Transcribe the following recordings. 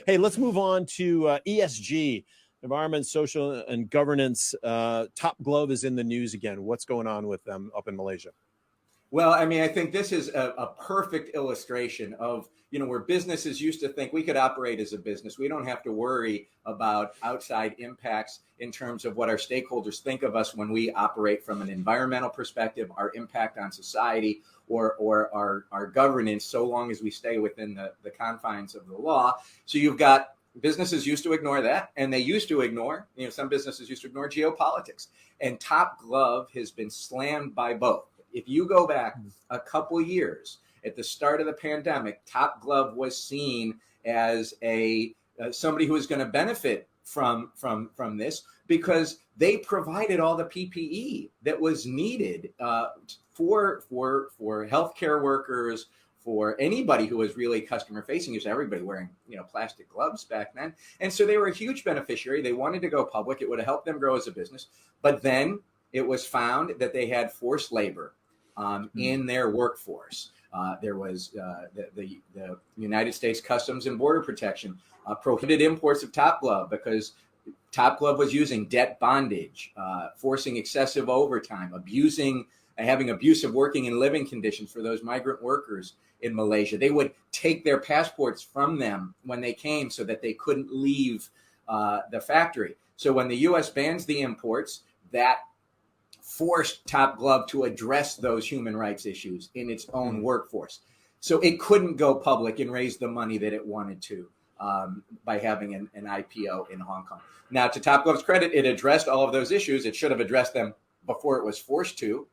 Hey, let's move on to ESG, environment, social, and governance. Top Glove is in the news again. What's going on with them up in Malaysia? Well, I mean, I think this is a perfect illustration of, where businesses used to think we could operate as a business. We don't have to worry about outside impacts in terms of what our stakeholders think of us when we operate from an environmental perspective, our impact on society, or our governance, so long as we stay within the confines of the law. So you've got businesses used to ignore that, and they used to ignore, some businesses used to ignore geopolitics. And Top Glove has been slammed by both. If you go back a couple years at the start of the pandemic, Top Glove was seen as somebody who was going to benefit from this because they provided all the PPE that was needed for healthcare workers, for anybody who was really customer facing. It was everybody wearing plastic gloves back then, and so they were a huge beneficiary. They wanted to go public. It would have helped them grow as a business, but then it was found that they had forced labor in their workforce. There was the United States Customs and Border Protection prohibited imports of Top Glove because Top Glove was using debt bondage, forcing excessive overtime, having abusive working and living conditions for those migrant workers in Malaysia. They would take their passports from them when they came so that they couldn't leave the factory. So when the U.S. bans the imports, that forced Top Glove to address those human rights issues in its own workforce. So it couldn't go public and raise the money that it wanted to by having an IPO in Hong Kong. Now, to Top Glove's credit, it addressed all of those issues. It should have addressed them before it was forced to,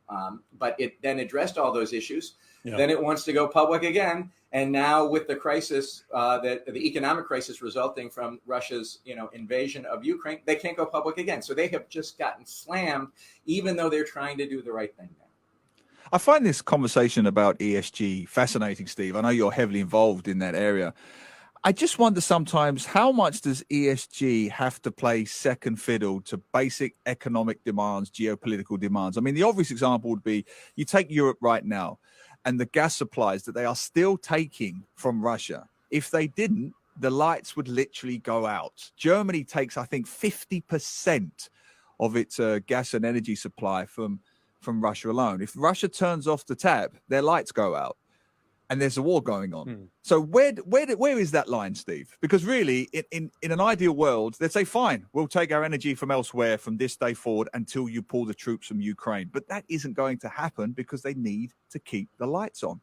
but it then addressed all those issues. Yeah. Then it wants to go public again. And now with the crisis, the economic crisis resulting from Russia's invasion of Ukraine, they can't go public again. So they have just gotten slammed, even though they're trying to do the right thing now. I find this conversation about ESG fascinating, Steve. I know you're heavily involved in that area. I just wonder sometimes, how much does ESG have to play second fiddle to basic economic demands, geopolitical demands? I mean, the obvious example would be you take Europe right now and the gas supplies that they are still taking from Russia. If they didn't, the lights would literally go out. Germany takes, I think, 50% of its gas and energy supply from Russia alone. If Russia turns off the tap, their lights go out. And there's a war going on. So where is that line, Steve? Because really, in an ideal world, they'd say, fine, we'll take our energy from elsewhere from this day forward until you pull the troops from Ukraine. But that isn't going to happen because they need to keep the lights on.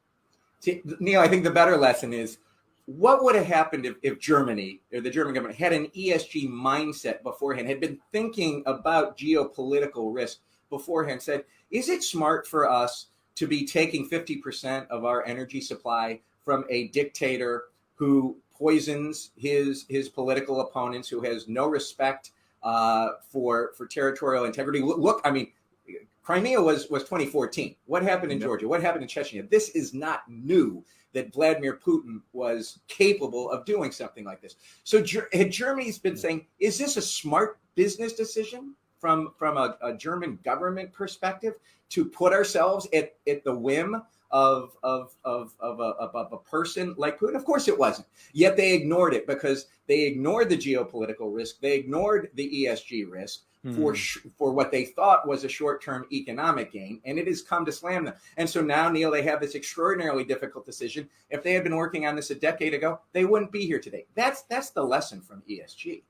See, Neil, I think the better lesson is, what would have happened if Germany, or the German government, had an ESG mindset beforehand, had been thinking about geopolitical risk beforehand, said, is it smart for us to be taking 50% of our energy supply from a dictator who poisons his political opponents, who has no respect for territorial integrity? Look, I mean, Crimea was 2014. What happened in Georgia? What happened in Chechnya? This is not new that Vladimir Putin was capable of doing something like this. So had Germany's been saying, is this a smart business decision from a German government perspective to put ourselves at the whim of a person like Putin? Of course it wasn't. Yet they ignored it because they ignored the geopolitical risk. They ignored the ESG risk for what they thought was a short-term economic gain, and it has come to slam them. And so now, Neil, they have this extraordinarily difficult decision. If they had been working on this a decade ago, they wouldn't be here today. That's the lesson from ESG.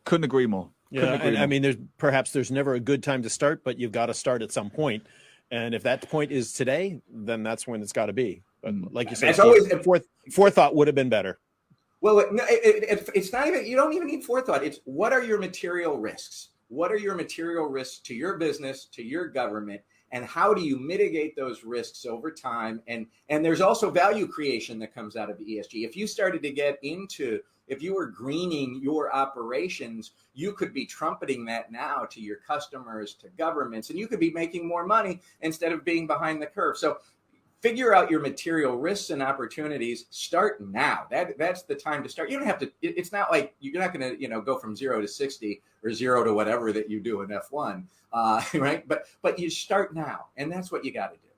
Couldn't agree more. Yeah, and I mean, there's never a good time to start, but you've got to start at some point. And if that point is today, then that's when it's got to be. But like you said, forethought would have been better. Well, it's not even, you don't even need forethought. It's, what are your material risks? What are your material risks to your business, to your government? And how do you mitigate those risks over time? And there's also value creation that comes out of ESG. If you started to get into, if you were greening your operations, you could be trumpeting that now to your customers, to governments, and you could be making more money instead of being behind the curve. So figure out your material risks and opportunities. Start now. That's the time to start. You don't have to, it's not like you're not going to, go from 0 to 60 or 0 to whatever that you do in F1, right? But you start now, and that's what you got to do.